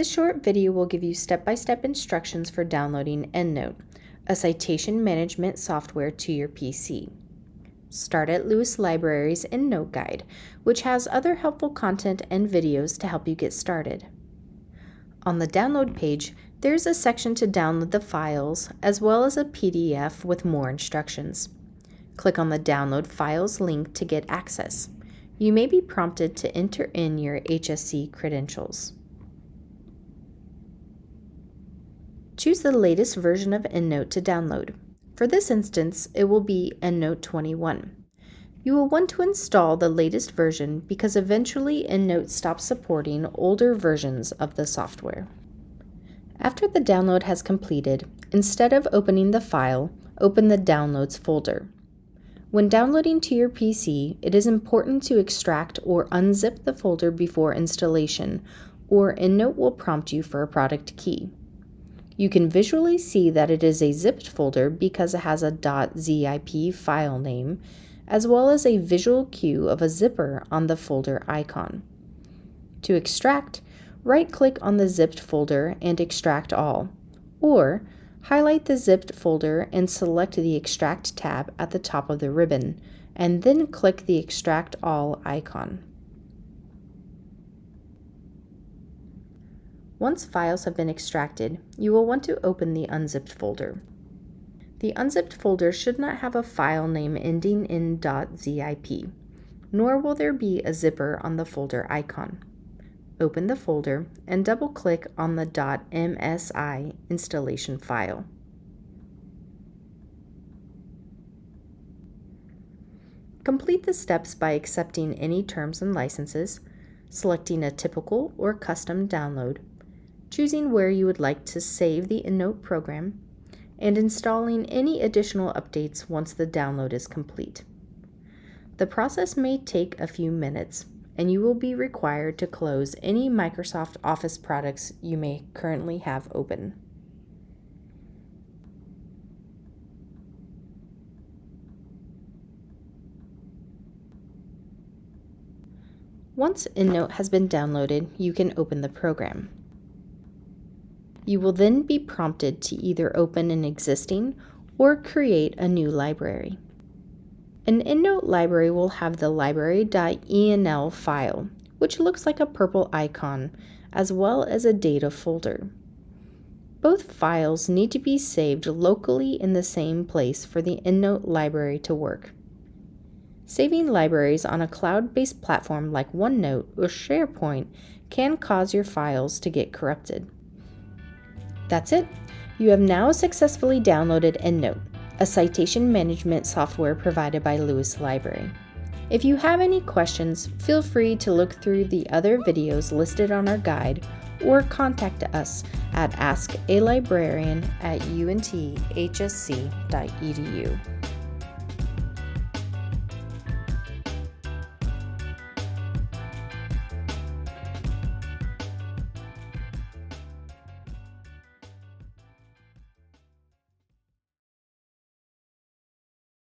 This short video will give you step-by-step instructions for downloading EndNote, a citation management software to your PC. Start at Lewis Library's EndNote guide, which has other helpful content and videos to help you get started. On the download page, there's a section to download the files, as well as a PDF with more instructions. Click on the Download Files link to get access. You may be prompted to enter in your UNTHSC credentials. Choose the latest version of EndNote to download. For this instance, it will be EndNote 21. You will want to install the latest version because eventually EndNote stops supporting older versions of the software. After the download has completed, instead of opening the file, open the Downloads folder. When downloading to your PC, it is important to extract or unzip the folder before installation, or EndNote will prompt you for a product key. You can visually see that it is a zipped folder because it has a .zip file name, as well as a visual cue of a zipper on the folder icon. To extract, right-click on the zipped folder and extract all, or highlight the zipped folder and select the Extract tab at the top of the ribbon, and then click the Extract All icon. Once files have been extracted, you will want to open the unzipped folder. The unzipped folder should not have a file name ending in .zip, nor will there be a zipper on the folder icon. Open the folder and double-click on the .msi installation file. Complete the steps by accepting any terms and licenses, selecting a typical or custom download, choosing where you would like to save the EndNote program, and installing any additional updates once the download is complete. The process may take a few minutes, and you will be required to close any Microsoft Office products you may currently have open. Once EndNote has been downloaded, you can open the program. You will then be prompted to either open an existing or create a new library. An EndNote library will have the library.enl file, which looks like a purple icon, as well as a data folder. Both files need to be saved locally in the same place for the EndNote library to work. Saving libraries on a cloud-based platform like OneNote or SharePoint can cause your files to get corrupted. That's it. You have now successfully downloaded EndNote, a citation management software provided by Lewis Library. If you have any questions, feel free to look through the other videos listed on our guide or contact us at askalibrarian@unthsc.edu.